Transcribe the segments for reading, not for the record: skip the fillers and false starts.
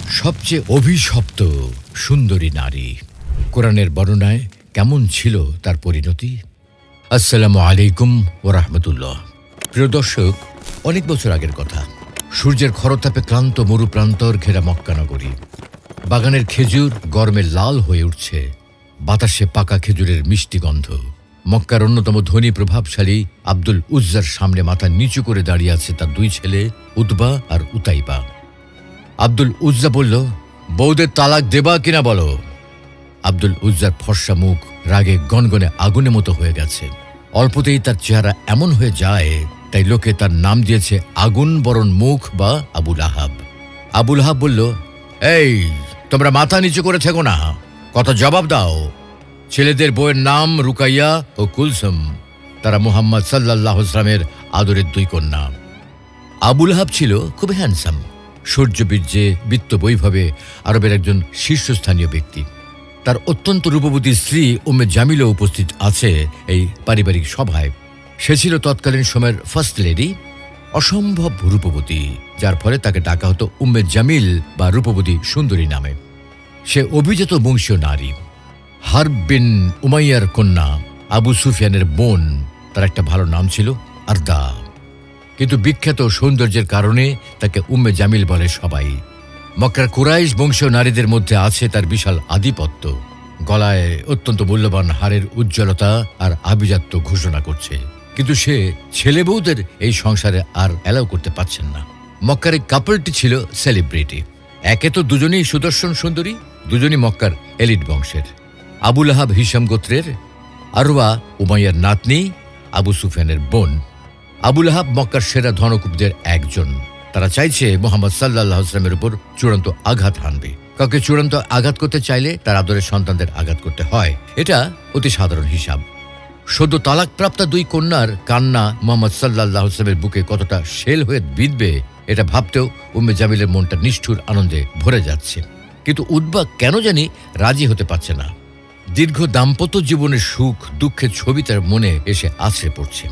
সবচেয়ে অভিশপ্ত সুন্দরী নারী, কোরআনের বর্ণনায় কেমন ছিল তার পরিণতি? আসসালামু আলাইকুম ওয়া রাহমাতুল্লাহ। প্রিয় দর্শক, অনেক বছর আগের কথা। সূর্যের খরতাপে ক্লান্ত মরুপ্রান্তর ঘেরা মক্কা নগরী। বাগানের খেজুর গরমে লাল হয়ে উঠছে, বাতাসে পাকা খেজুরের মিষ্টি গন্ধ। মক্কার অন্যতম ধনী প্রভাবশালী আব্দুল উজ্জার সামনে মাথা নিচু করে দাঁড়িয়ে আছে তার দুই ছেলে উতবা আর উতাইবা। আব্দুল উজ্জা বলল, বউদের তালাক দেবা কিনা বলো। আব্দুল উজ্জার ফর্সা মুখ রাগে গনগনে আগুনের মতো হয়ে গেছে। অল্পতেই তার চেহারা এমন হয়ে যায়, তাই লোকে তার নাম দিয়েছে আগুন বরণ মুখ বা আবুল আহাব। আবুল আহাব বলল, এই তোমরা মাথা নিচু করে থেকো না, কথা জবাব দাও। ছেলেদের বউয়ের নাম রুকাইয়া ও কুলসুম। তারা মুহাম্মদ সাল্লাল্লাহু আলাইহি ওয়াসাল্লামের আদরের দুই কন্যা। আবুল আহাব ছিল খুব হ্যান্ডসাম, সূর্যবীর্যে বিত্ত বৈভবে আরবের একজন শীর্ষস্থানীয় ব্যক্তি। তার অত্যন্ত রূপবতী স্ত্রী উম্মে জামিলও উপস্থিত আছে এই পারিবারিক সভায়। সে ছিল তৎকালীন সময়ের ফার্স্ট লেডি, অসম্ভব রূপবতী, যার ফলে তাকে ডাকা হতো উম্মে জামিল বা রূপবতী সুন্দরী নামে। সে অভিজাত বংশীয় নারী, হারব বিন উমাইয়ার কন্যা, আবু সুফিয়ানের বোন। তার একটা ভালো নাম ছিল আরদা, কিন্তু বিখ্যাত সৌন্দর্যের কারণে তাকে উম্মে জামিল বলে সবাই। মক্কার কুরাইশ বংশীয় নারীদের মধ্যে আছে তার বিশাল আধিপত্য। গলায় অত্যন্ত মূল্যবান হারের উজ্জ্বলতা আর আভিজাত্য ঘোষণা করছে, কিন্তু সে ছেলে বউদের এই সংসারে আর অ্যালাউ করতে পারছেন না। মক্কার এই কাপলটি ছিল সেলিব্রিটি। একে তো দুজনেই সুদর্শন সুন্দরী, দুজনই মক্কার এলিট বংশের। আবুল আহাব হিশাম গোত্রের, আরওয়া উমাইয়ার নাতনি, আবু সুফিয়ানের বোন। আবুল আহাব মক্কার সেরা ধনকুবদের একজন। তারা চাইছে মুহাম্মদ সাল্লাল্লাহু আলাইহি ওয়াসাল্লামের উপর চূড়ান্ত আঘাত হানবে। কাউকে চূড়ান্ত আঘাত করতে চাইলে তার আদরের সন্তানদের আঘাত করতে হয়, এটা অতি সাধারণ হিসাব। সদ্য তালাকপ্রাপ্তা দুই কন্যার কান্না মুহাম্মদ সাল্লাল্লাহু আলাইহি ওয়াসাল্লামের বুকে কতটা শেল হয়ে বিঁধবে, এটা ভাবতেও উম্মে জামিলের মনটা নিষ্ঠুর আনন্দে ভরে যাচ্ছে। কিন্তু উতবা কেন জানি রাজি হতে পারছে না। দীর্ঘ দাম্পত্য জীবনের সুখ দুঃখের ছবি তার মনে এসে আছড়ে পড়ছে।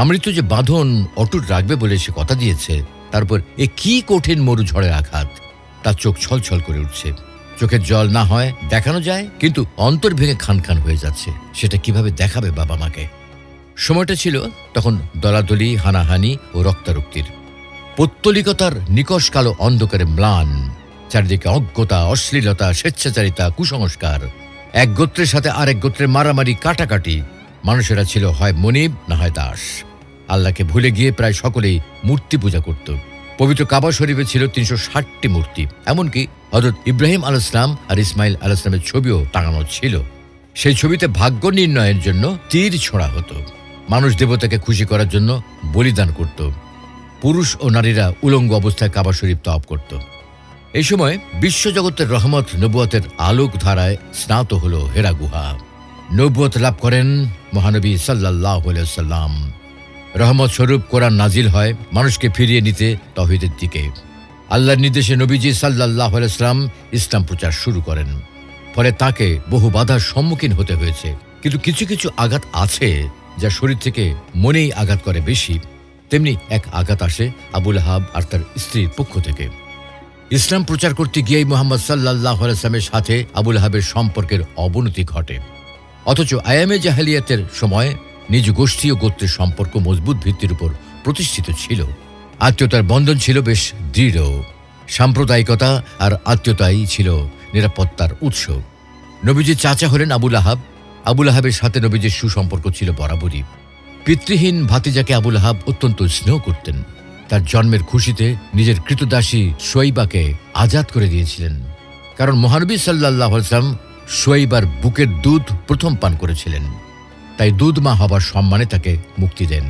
আমৃত যে বাঁধন অটুট রাখবে বলে সে কথা দিয়েছে, তারপর এ কি কঠিন মরু ঝড়ের আঘাত। তার চোখ ছলছল করে উঠছে। চোখের জল না হয় দেখানো যায়, কিন্তু অন্তর ভেঙে খান খান হয়ে যাচ্ছে। সেটা কিভাবে দেখাবে বাবা মাকে? সময়টা ছিল তখন দলাদলি, হানাহানি ও রক্তারক্তির। পৌত্তলিকতার নিকষ কালো অন্ধকারে ম্লান। চারিদিকে অজ্ঞতা, অশ্লীলতা, স্বেচ্ছাচারিতা, কুসংস্কার। এক গোত্রের সাথে আরেক গোত্রের মারামারি, কাটাকাটি। মানুষেরা ছিল হয় মনিব না হয় দাস। আল্লাহকে ভুলে গিয়ে প্রায় সকলেই মূর্তি পূজা করত। পবিত্র কাবা শরীফে ছিল ৩৬০টি মূর্তি। এমনকি হযরত ইব্রাহিম আলাইহিস সালাম আর ইসমাইল আলাইহিস সালামের ছবিও টাঙানো ছিল। সেই ছবিতে ভাগ্য নির্ণয়ের জন্য তীর ছোড়া হতো। মানুষ দেবতাকে খুশি করার জন্য বলিদান করত। পুরুষ ও নারীরা উলঙ্গ অবস্থায় কাবা শরীফ তওয়াফ করত। এই সময় বিশ্বজগতের রহমত নবুয়তের আলোক ধারায় স্নাত হল হেরা গুহা। নবুয়ত লাভ করেন মহানবী সাল্লাল্লাহু আলাইহি ওয়াসাল্লাম। রহমত স্বরূপ কোরআন নাজিল হয় মানুষকে ফিরিয়ে নিতে তাওহীদের দিকে। আল্লাহর নির্দেশে নবীজি সাল্লাল্লাহু আলাইহি ওয়াসাল্লাম ইসলাম প্রচার শুরু করেন। ফলে তাকে বহু বাধার সম্মুখীন হতে হয়েছে। কিন্তু কিছু কিছু আঘাত আছে যা শরীর থেকে মনেই আঘাত করে বেশি। তেমনি এক আঘাত আসে আবুল আহাব আর তার স্ত্রীর পক্ষ থেকে। ইসলাম প্রচার করতে গিয়েই মুহাম্মদ সাল্লাল্লাহু আলাইহি ওয়াসাল্লামের সাথে আবুল আহাবের সম্পর্কের অবনতি ঘটে। অথচ আয়ামে জাহেলিয়াতের সময় নিজ গোষ্ঠী ও গোত্রের সম্পর্ক মজবুত ভিত্তির উপর প্রতিষ্ঠিত ছিল। আত্মীয়তার বন্ধন ছিল বেশ দৃঢ়। সাম্প্রদায়িকতা আর আত্মীয়তাই ছিল নিরাপত্তার উৎস। নবীজির চাচা হলেন আবুল আহাব। আবুল আহাবের সাথে নবীজির সুসম্পর্ক ছিল বরাবরই। পিতৃহীন ভাতিজাকে আবুল আহাব অত্যন্ত স্নেহ করতেন। তার জন্মের খুশিতে নিজের কৃতদাসী সুয়াইবাকে আজাদ করে দিয়েছিলেন, কারণ মহানবী সাল্লাল্লাহু আলাইহি ওয়াসাল্লাম সুয়াইবার বুকের দুধ প্রথম পান করেছিলেন। তাই দুধ মা হবার সম্মানে তাকে মুক্তি দেন।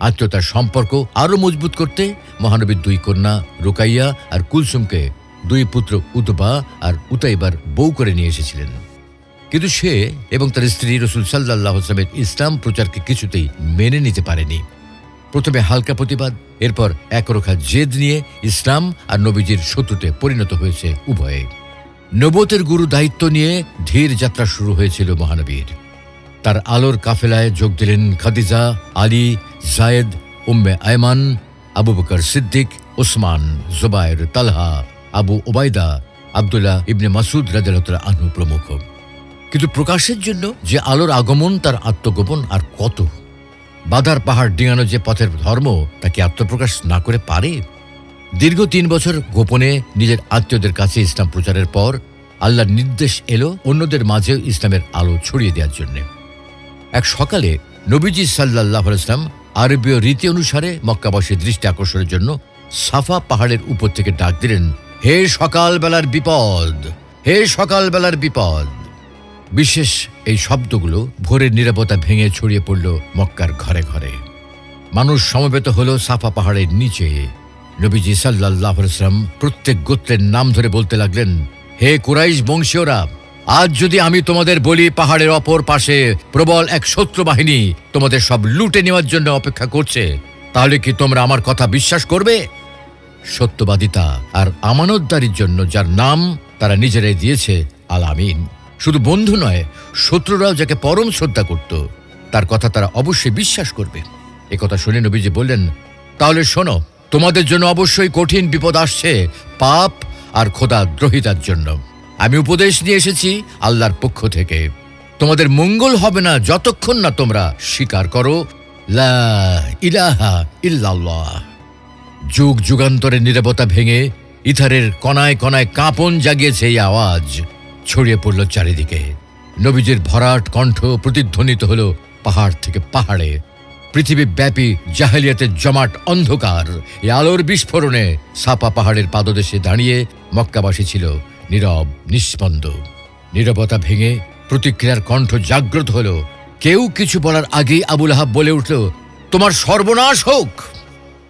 আত্মীয়তার সম্পর্ক আরও মজবুত করতে মহানবীর দুই কন্যা রুকাইয়া আর কুলসুমকে দুই পুত্র উতবা আর উতাইবার বউ করে নিয়ে এসেছিলেন। কিন্তু সে এবং তার স্ত্রী রাসূল সাল্লাল্লাহু আলাইহি ওয়াসাল্লামের ইসলাম প্রচারকে কিছুতেই মেনে নিতে পারেনি। প্রথমে হালকা প্রতিবাদ, এরপর একরোখা জেদ নিয়ে ইসলাম আর নবীজির শত্রুতে পরিণত হয়েছে উভয়ে। নবুয়তের গুরু দায়িত্ব নিয়ে ধীর যাত্রা শুরু হয়েছিল মহানবীর। তার আলোর কাফেলায় যোগ দিলেন খাদিজা, আলী, জায়েদ, উম্মে আয়মান, আবু বকর সিদ্দিক, ওসমান, জুবায়ের, তালহা, আবু ওবায়দা, আব্দুল্লাহ ইবনে মাসুদ রাদিয়াল্লাহু আনহু প্রমুখ। কিন্তু প্রকাশের জন্য যে আলোর আগমন, তার আত্মগোপন আর কত! বাধার পাহাড় ডিঙানো যে পথের ধর্ম, তা কি আত্মপ্রকাশ না করে পারে? দীর্ঘ 3 বছর গোপনে নিজের আত্মীয়দের কাছে ইসলাম প্রচারের পর আল্লাহর নির্দেশ এলো অন্যদের মাঝেও ইসলামের আলো ছড়িয়ে দেওয়ার জন্য। এক সকালে নবীজি সাল্লাল্লাহু আলাইহি ওয়াসাল্লাম আরবীয় রীতি অনুসারে মক্কাবাসীর দৃষ্টি আকর্ষণের জন্য সাফা পাহাড়ের উপর থেকে ডাক দিলেন, হে সকালবেলার বিপদ, হে সকালবেলার বিপদ। বিশেষ এই শব্দগুলো ভোরের নীরবতা ভেঙে ছড়িয়ে পড়ল মক্কার ঘরে ঘরে। মানুষ সমবেত হল সাফা পাহাড়ের নিচে। নবীজি সাল্লাল্লাহু আলাইহি ওয়াসাল্লাম প্রত্যেক গোত্রের নাম ধরে বলতে লাগলেন, হে কুরাইশ বংশীয়রা, আজ যদি আমি তোমাদের বলি পাহাড়ের অপর পাশে প্রবল এক শত্রু বাহিনী তোমাদের সব লুটে নেওয়ার জন্য অপেক্ষা করছে, তাহলে কি তোমরা আমার কথা বিশ্বাস করবে? সত্যবাদিতা আর আমানতদারির জন্য যার নাম তারা নিজেরাই দিয়েছে আল আমিন। শুধু বন্ধু নয়, শত্রুরাও যাকে পরম শ্রদ্ধা করত, তার কথা তারা অবশ্যই বিশ্বাস করবে। একথা শুনে নবীজি বললেন, তাহলে শোনো, তোমাদের জন্য অবশ্যই কঠিন বিপদ আসছে পাপ আর খোদা দ্রোহিতার জন্য। আমি উপদেশ নিয়ে এসেছি আল্লাহর পক্ষ থেকে। তোমাদের মঙ্গল হবে না যতক্ষণ না তোমরা স্বীকার করো লা ইলাহা ইল্লাল্লাহ। যুগ যুগান্তরের নীরবতা ভেঙে ইথারের কণায় কণায় কাঁপন জাগিয়েছে এই আওয়াজ, ছড়িয়ে পড়ল চারিদিকে। নবীজির ভরাট কণ্ঠ প্রতিধ্বনিত হল পাহাড় থেকে পাহাড়ে। পৃথিবী ব্যাপী জাহেলিয়াতের জমাট অন্ধকার এই আলোর বিস্ফোরণে সাফা পাহাড়ের পাদদেশে দাঁড়িয়ে মক্কাবাসী ছিল নীরব, নিস্পন্দ। নীরবতা ভেঙে প্রতিক্রিয়ার কণ্ঠ জাগ্রত হল। কেউ কিছু বলার আগেই আবু লাহাব বলে উঠল, তোমার সর্বনাশ হোক।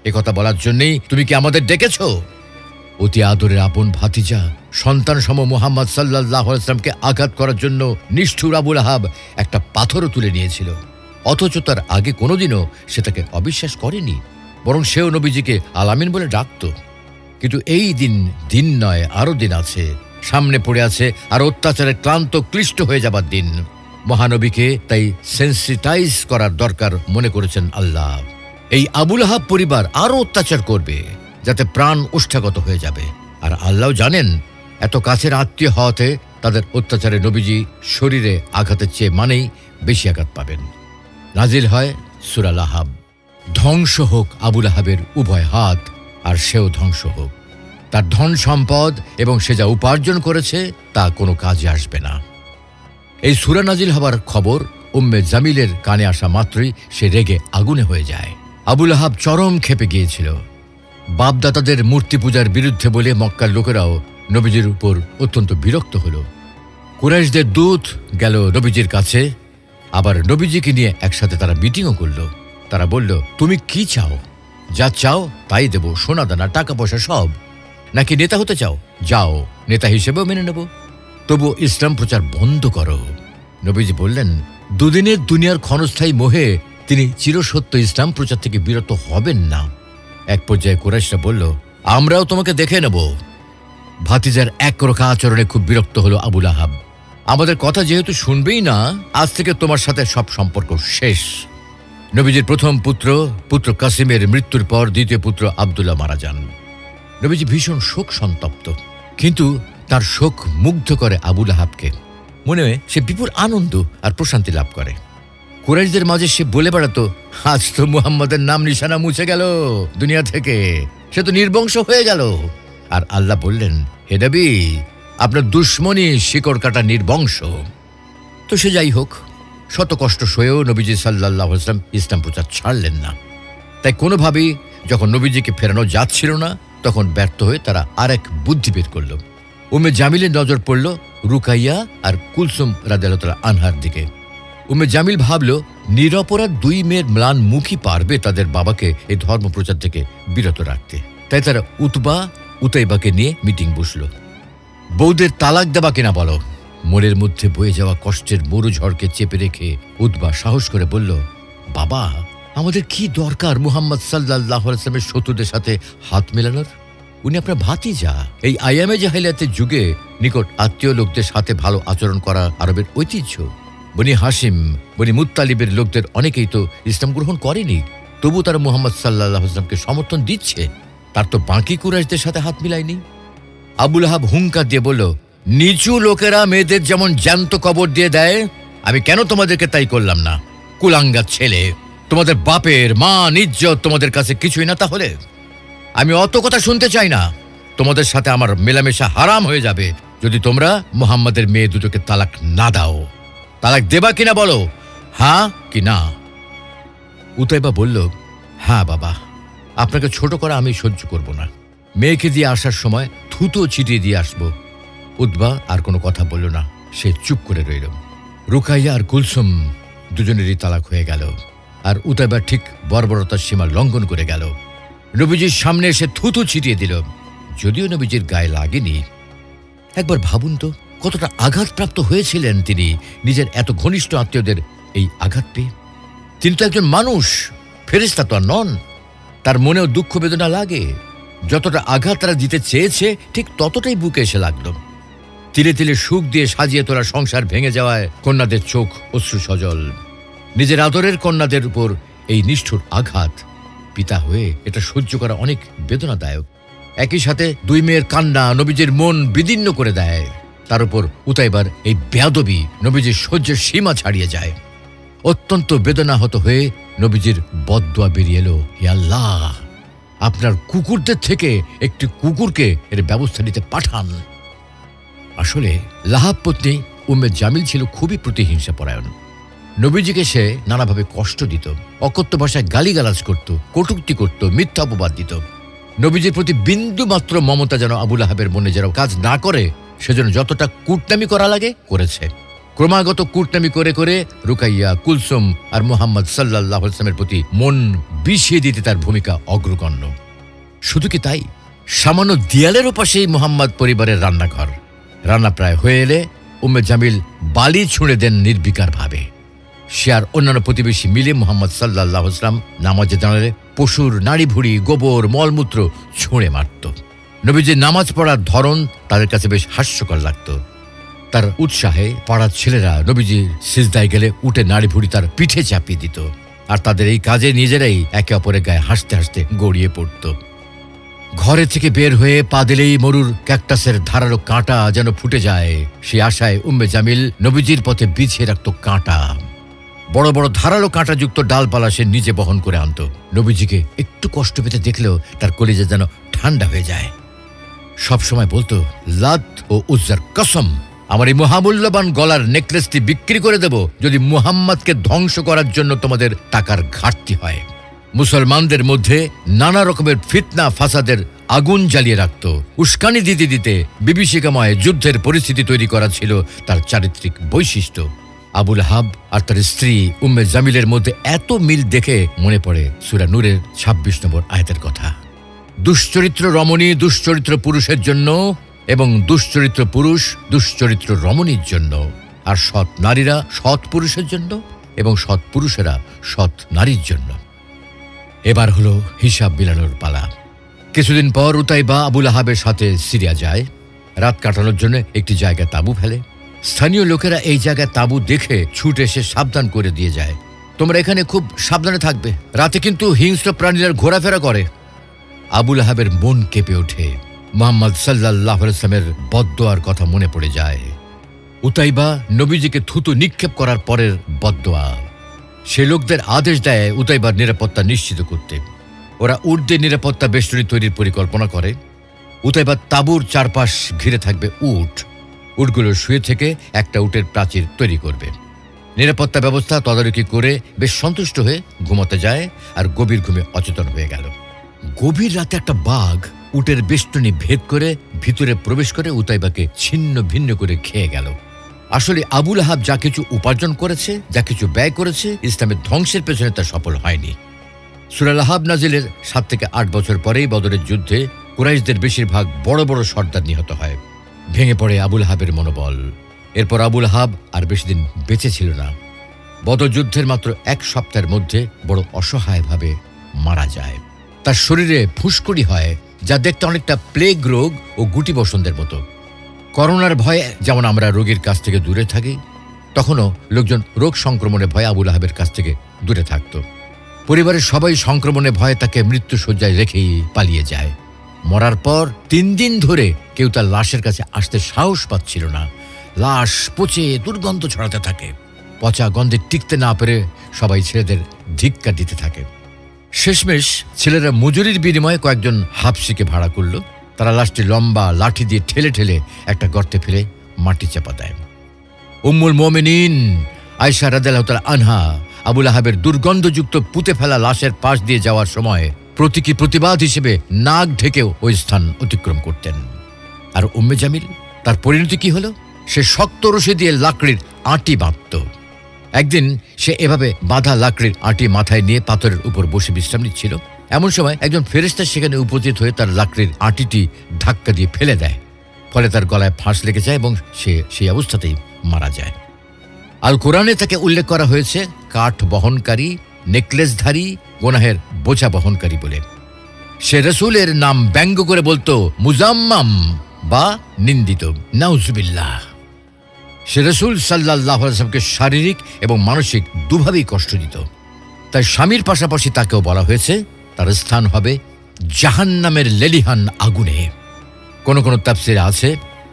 একথা বলার জন্যই তুমি কি আমাদের ডেকেছ? অতি আদরের আপন ভাতিজা, সন্তান সম মুহাম্মদ সাল্লাল্লাহু আলাইহি ওয়াসাল্লামকে আঘাত করার জন্য নিষ্ঠুর আবু লাহাব একটা পাথরও তুলে নিয়েছিল। অথচ তার আগে কোনোদিনও সে তাকে অবিশ্বাস করেনি, বরং সেও নবীজিকে আল আমিন বলে ডাকত। কিন্তু এই দিন নয়, আরও দিন আছে। সামনে পড়ে আছে আর অত্যাচারের ক্লান্ত ক্লিষ্ট হয়ে যাবার দিন। মহানবীকে তাই সেন্সিটাইজ করার দরকার মনে করেছেন আল্লাহ। এই আবু লাহাব পরিবার আরও অত্যাচার করবে, যাতে প্রাণ ওষ্ঠাগত হয়ে যাবে। আর আল্লাহ জানেন, এত কাছের আত্মীয় হওয়াতে তাদের অত্যাচারে নবীজি শরীরে আঘাতের চেয়ে মানেই বেশি আঘাত পাবেন। নাজিল হয় সূরা লাহাব। ধ্বংস হোক আবু লাহাবের উভয় হাত, আর সেও ধ্বংস হোক। তার ধন সম্পদ এবং সে যা উপার্জন করেছে তা কোনো কাজে আসবে না। এই সূরা নাজিল হবার খবর উম্মে জামিলের কানে আসা মাত্রই সে রেগে আগুনে হয়ে যায়। আবু লাহাব চরম ক্ষেপে গিয়েছিল। বাপদাতাদের মূর্তি পূজার বিরুদ্ধে বলে মক্কার লোকেরাও নবীজির উপর অত্যন্ত বিরক্ত হল। কুরাইশদের দূত গেল নবীজির কাছে, আবার নবীজিকে নিয়ে একসাথে তারা মিটিংও করল। তারা বলল, তুমি কি চাও? যা চাও তাই দেব, সোনা দানা টাকা পয়সা সব। নাকি নেতা হতে চাও? যাও, নেতা হিসেবেও মেনে নেব, তবু ইসলাম প্রচার বন্ধ করো। নবীজি বললেন, দুদিনের দুনিয়ার ক্ষণস্থায়ী মোহে তিনি চিরসত্য ইসলাম প্রচার থেকে বিরত হবেন না। এক পর্যায়ে কুরাইশরা বলল, আমরাও তোমাকে দেখে নেব। ভাতিজার একরোখা আচরণে খুব বিরক্ত হলো আবু লাহাব। আমাদের কথা যেহেতু শুনবেই না, আজ থেকে তোমার সাথে সব সম্পর্ক শেষ। নবীজির প্রথম পুত্র কাসিমের মৃত্যুর পর দ্বিতীয় পুত্র আব্দুল্লাহ মারা যান। নবীজি ভীষণ শোক সন্তপ্ত, কিন্তু তার শোক মুগ্ধ করে আবু লাহাবকে। মনে হয় সে বিপুল আনন্দ আর প্রশান্তি লাভ করে। কুরাইশদের মাঝে সে বলে বেড়াতো, আজ তো মুহাম্মদের নাম নিশানা মুছে গেল দুনিয়া থেকে, সে তো নির্বংশ হয়ে গেল। আর আল্লাহ বললেন, হে নবী, আপনার দুশ্মনী শিকড় কাটা নির্বংশ। তো সে যাই হোক, শত কষ্ট সয়েও নবীজি সাল্লাল্লাহু আলাইহি ওয়াসাল্লাম ইসলাম প্রচার ছাড়লেন না। তাই কোনোভাবেই যখন নবীজিকে ফেরানো যাচ্ছিল না, তখন ব্যর্থ হয়ে তারা আরেক বুদ্ধি বের করল। উম্মে জামিলের নজর পড়ল রুকাইয়া আর কুলসুম রাদিয়াল্লাহু আনহার দিকে। উম্মে জামিল ভাবল, নিরপরাধ 2 মেয়ের ম্লান মুখী পারবে তাদের বাবাকে এই ধর্ম প্রচার থেকে বিরত রাখতে। তাই তারা উতাইবাকে নিয়ে মিটিং বসল। বউদের তালাক দেবা কিনা বলো। মনের মধ্যে বয়ে যাওয়া কষ্টের মরু ঝড়কে চেপে রেখে উতবা সাহস করে বলল, বাবা, আমাদের কি দরকার মুহাম্মদ সাল্লাল্লাহু আলাইহি ওয়াসাল্লামের শত্রুদের সাথে হাত মেলানোর? উনি আপনার ভাতিজা। এই আইয়ামে জাহেলিয়াতের যুগে নিকট আত্মীয় লোকদের সাথে ভালো আচরণ করা আরবের ঐতিহ্য। বনি হাশিম, বনি মুত্তালিবের লোকদের অনেকেই তো ইসলাম গ্রহণ করেনি, তবু তারা মুহাম্মদ সাল্লাল্লাহু আলাইহি ওয়াসাল্লামকে সমর্থন দিচ্ছে। তার তো বাকি কুরাইশদের সাথে হাত মিলায়নি। আবুল আহাব হুঙ্কার দিয়ে বলল, নিচু লোকেরা মেয়েদের যেমন জ্যান্ত কবর দিয়ে দেয়, আমি কেন তোমাদেরকে তাই করলাম না? কুলাঙ্গার ছেলে, তোমাদের বাপের মান ইজ্জত তোমাদের কাছে কিছুই না তাহলে? আমি অত কথা শুনতে চাই না। তোমাদের সাথে আমার মেলামেশা হারাম হয়ে যাবে যদি তোমরা মুহাম্মাদের মেয়ে দুটোকে তালাক না দাও। তালাক দেবা কিনা বলো, হ্যাঁ কি না? উতাইবা বলল, হ্যাঁ বাবা, আপনাকে ছোট করা আমি সহ্য করব না। মেয়েকে দিয়ে আসার সময় থুতো ছিটিয়ে দিয়ে আসবো। উতবা আর কোনো কথা বলল না, সে চুপ করে রইল। রুকাইয়া আর কুলসুম দুজনেরই তালাক হয়ে গেল, আর উতাইবা ঠিক বর্বরতার সীমা লঙ্ঘন করে গেল। নবীজির সামনে এসে থুতু ছিটিয়ে দিল, যদিও নবীজির গায়ে লাগেনি। একবার ভাবুন তো, কতটা আঘাতপ্রাপ্ত হয়েছিলেন তিনি নিজের এত ঘনিষ্ঠ আত্মীয়দের এই আঘাত পেয়ে। তিনি তো একজন মানুষ, ফেরেশতা তো আর নন। তার মনেও দুঃখ বেদনা লাগে। যতটা আঘাত তারা দিতে চেয়েছে ঠিক ততটাই বুকে এসে লাগলো। তিলে তিলে সুখ দিয়ে সাজিয়ে তোলা সংসার ভেঙে যাওয়ায় কন্যাদের চোখ অশ্রু সজল। নিজের আদরের কন্যাদের উপর এই নিষ্ঠুর আঘাত, পিতা হয়ে এটা সহ্য করা অনেক বেদনাদায়ক। একই সাথে দুই মেয়ের কান্না নবীজির মন বিদীর্ণ করে দেয়। তার উপর উতাইবার এই বেয়াদবি নবীজির সহ্যের সীমা ছাড়িয়ে যায়। অত্যন্ত বেদনাহত হয়ে নবীজির বদদোয়া বেরিয়ে এলো, হে আল্লাহ, আপনার কুকুরদের থেকে একটি কুকুরকে এর ব্যবস্থা নিতে পাঠান। আসলে লাহাব পত্নী উম্মে জামিল ছিল খুবই প্রতিহিংসা পরায়ণ। নবীজিকে সে নানাভাবে কষ্ট দিত, অকথ্য ভাষায় গালিগালাজ করত, কটূক্তি করত, মিথ্যা অপবাদ দিত। নবীজির প্রতি বিন্দু মাত্র মমতা যেন আবুল আহাবের মনে যেন কাজ না করে, সেজন্য যতটা কুটনামি করা লাগে করেছে। ক্রমাগত কুটনামি করে করে রুকাইয়া, কুলসুম আর মুহাম্মদ সাল্লাল্লাহু আলাইহি ওয়াসাল্লামের প্রতি মন বিষিয়ে দিতে তার ভূমিকা অগ্রগণ্য। শুধু কি তাই, সামান্য দেয়ালের ওপাশেই মুহাম্মদ পরিবারের রান্নাঘর। রান্না প্রায় হয়ে এলে উম্মে জামিল বালি ছুঁড়ে দেন নির্বিকার ভাবে। সে আর অন্যান্য প্রতিবেশী মিলে মুহাম্মদ সাল্লাল্লাহু আলাইহি ওয়াসাল্লাম নামাজে দাঁড়ালে পশুর নাড়ি ভুড়ি, গোবর, মলমূত্র ছুঁড়ে মারত। নবীজির নামাজ পড়ার ধরন তাদের কাছে বেশ হাস্যকর লাগত। তার উৎসাহে পাড়ার ছেলেরা নবীজির সিজদায় গেলে উঠে নাড়ি ভুড়ি তার পিঠে চাপিয়ে দিত, আর তাদের এই কাজে নিজেরাই একে অপরের গায়ে হাসতে হাসতে গড়িয়ে পড়ত। ঘরে থেকে বের হয়ে পা দিলেই মরুর ক্যাকটাসের ধারালো কাঁটা যেন ফুটে যায়, সেই আশায় উম্মে জামিল নবীজির পথে বিছিয়ে রাখত কাঁটা। বড় বড় ধারালো কাঁটাযুক্ত ডালপালা সে নিজে বহন করে আনত। নবীজিকে একটু কষ্ট পেতে দেখলেও তার কলিজা যেন ঠান্ডা হয়ে যায়। সবসময় বলতো, লাত ও উজ্জার কসম, আমার এই মহামূল্যবান গলার নেকলেসটি বিক্রি করে দেব যদি মুহাম্মদকে ধ্বংস করার জন্য তোমাদের টাকার ঘাটতি হয়। মুসলমানদের মধ্যে নানা রকমের ফিতনা ফাসাদের আগুন জ্বালিয়ে রাখত। উস্কানি দিতে দিতে বিভীষিকাময় যুদ্ধের পরিস্থিতি তৈরি করা ছিল তার চারিত্রিক বৈশিষ্ট্য। আবুল আহাব আর তার স্ত্রী উম্মে জামিলের মধ্যে এত মিল দেখে মনে পড়ে সূরা নূরের ২৬ নম্বর আয়াতের কথা। দুশ্চরিত্র রমণী দুশ্চরিত্র পুরুষের জন্য, এবং দুশ্চরিত্র পুরুষ দুশ্চরিত্র রমণীর জন্য, আর সৎ নারীরা সৎ পুরুষের জন্য এবং সৎ পুরুষেরা সৎ নারীর জন্য। এবার হলো হিসাব মিলানোর পালা। কিছুদিন পর উতাইবা আবুল আহাবের সাথে সিরিয়া যায়। রাত কাটানোর জন্য একটি জায়গায় তাঁবু ফেলে। স্থানীয় লোকেরা এই জায়গায় তাঁবু দেখে ছুটে এসে সাবধান করে দিয়ে যায়, তোমরা এখানে খুব সাবধানে থাকবে, রাতে কিন্তু হিংস্র প্রাণীরা ঘোরাফেরা করে। আবুল আহাবের মন কেঁপে ওঠে। মুহাম্মদ সাল্লাল্লাহু আলাইহি ওয়াসাল্লামের বদদোয়ার কথা মনে পড়ে যায়। উতাইবা নবীজিকে থুতু নিক্ষেপ করার পরের বদদোয়া। সে লোকদের আদেশ দেয় উতাইবার নিরাপত্তা নিশ্চিত করতে। ওরা উটদের নিরাপত্তা বেষ্টনী তৈরির পরিকল্পনা করে। উতাইবার তাঁবুর চারপাশ ঘিরে থাকবে উট। উটগুলো শুয়ে থেকে একটা উটের প্রাচীর তৈরি করবে। নিরাপত্তা ব্যবস্থা তদারকি করে বেশ সন্তুষ্ট হয়ে ঘুমাতে যায়, আর গভীর ঘুমে অচেতন হয়ে গেল। গভীর রাতে একটা বাঘ উটের বেষ্টনী ভেদ করে ভিতরে প্রবেশ করে উতাইবাকে ছিন্ন ভিন্ন করে খেয়ে গেল। আসলে আবুল আহাব যা কিছু উপার্জন করেছে, যা কিছু ব্যয় করেছে, ইসলামের ধ্বংসের পেছনে তা সফল হয়নি। সূরা লাহাব নাজিলের ৭ থেকে ৮ বছর পরেই বদরের যুদ্ধে কুরাইশদের বেশিরভাগ বড় বড় সর্দার নিহত হয়। ভেঙে পড়ে আবুল আহাবের মনোবল। এরপর আবুল আহাব আর বেশি দিন বেঁচে ছিল না। বদর যুদ্ধের মাত্র ১ সপ্তাহের মধ্যে বড় অসহায়ভাবে মারা যায়। তার শরীরে ফুসকুড়ি হয়, যা দেখতে অনেকটা প্লেগ রোগ ও গুটি বসন্তের মতো। করোনার ভয়ে যেমন আমরা রোগীর কাছ থেকে দূরে থাকি, তখনও লোকজন রোগ সংক্রমণের ভয়ে আবুল আহাবের কাছ থেকে দূরে থাকত। পরিবারের সবাই সংক্রমণের ভয়ে তাকে মৃত্যুশয্যায় রেখেই পালিয়ে যায়। মরার পর 3 দিন ধরে কেউ তার লাশের কাছে আসতে সাহস পাচ্ছিল না। লাশ পচে দুর্গন্ধ ছড়াতে থাকে। পচা গন্ধে টিকতে না পেরে সবাই ছেলেদের ধিক্কার দিতে থাকে। শেষমেশ ছেলেরা মজুরির বিনিময়ে কয়েকজন হাবশিকে ভাড়া করল। তারা লাশটি লম্বা লাঠি দিয়ে ঠেলে ঠেলে একটা গর্তে ফেলে মাটি চাপা দেয়। উম্মুল মুমিনিন আয়েশা রাদিয়াল্লাহু তাআলা আনহা আবুল আহাবের দুর্গন্ধযুক্ত পুঁতে ফেলা লাশের পাশ দিয়ে যাওয়ার সময় প্রতীকী প্রতিবাদ হিসেবে নাক ঢেকেও ওই স্থান অতিক্রম করতেন। আর উম্মে জামিল, তার পরিণতি কি হলো? সে শক্ত রশি দিয়ে লাকড়ির আঁটি বাঁধত। একদিন সে এভাবে বাঁধা লাকড়ির আঁটি মাথায় নিয়ে পাথরের উপর বসে বিশ্রাম নিচ্ছিল। এমন সময় একজন ফেরেশতা সেখানে উপস্থিত হয়ে তার লাকড়ির আঁটিটি ধাক্কা দিয়ে ফেলে দেয়। ফলে তার গলায় ফাঁস লেগে যায় এবং সে সেই অবস্থাতেই মারা যায়। আল কোরআনে তাকে উল্লেখ করা হয়েছে কাঠ বহনকারী, নেকলেসধারী, গুনাহের বোঝা বহনকারী বলে। সে রসুলের নাম ব্যঙ্গ করে বলতো মুজাম্মাম বা নিন্দিত। নাউজুবিল্লাহ। সে রসুল সাল্লাল্লাহু আলাইহি ওয়াসাল্লামকে শারীরিক এবং মানসিক দুভাবেই কষ্ট দিত। তাই স্বামীর পাশাপাশি তাকেও বলা হয়েছে তার স্থান হবে জাহান্নামের লেলিহান আগুনে। কোন কোন তাফসিরে আছে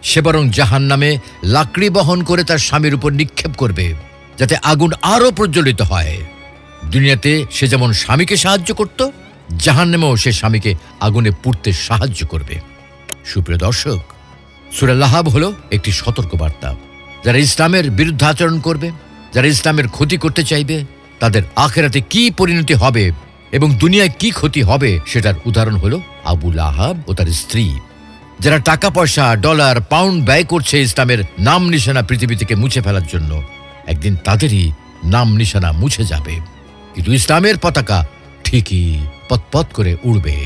সে বরং জাহান্নামে লাকড়ি বহন করে তার স্বামীর উপর নিক্ষেপ করবে, যাতে আগুন আরো প্রজ্বলিত হয়। দুনিয়াতে সে যেমন স্বামীকে সাহায্য করত, জাহান্নামেও সে স্বামীকে আগুনে পুড়তে সাহায্য করবে। সুপ্রিয় দর্শক, সূরা লাহাব হলো একটি সতর্কবার্তা। যারা ইসলামের বিরুদ্ধে আচরণ করবে, যারা ইসলামের ক্ষতি করতে চাইবে, তাদের আখিরাতে কি পরিণতি হবে এবং দুনিয়ায় কি ক্ষতি হবে সেটার উদাহরণ হলো আবু লাহাব ও তার স্ত্রী। যারা টাকা পয়সা, ডলার, পাউন্ড ব্যয় করছে ইসলামের নাম নিশানা পৃথিবী থেকে মুছে ফেলার জন্য, একদিন তাদেরই নাম নিশানা মুছে যাবে, কিন্তু ইসলামের পতাকা ঠিকই পতপত করে উড়বে।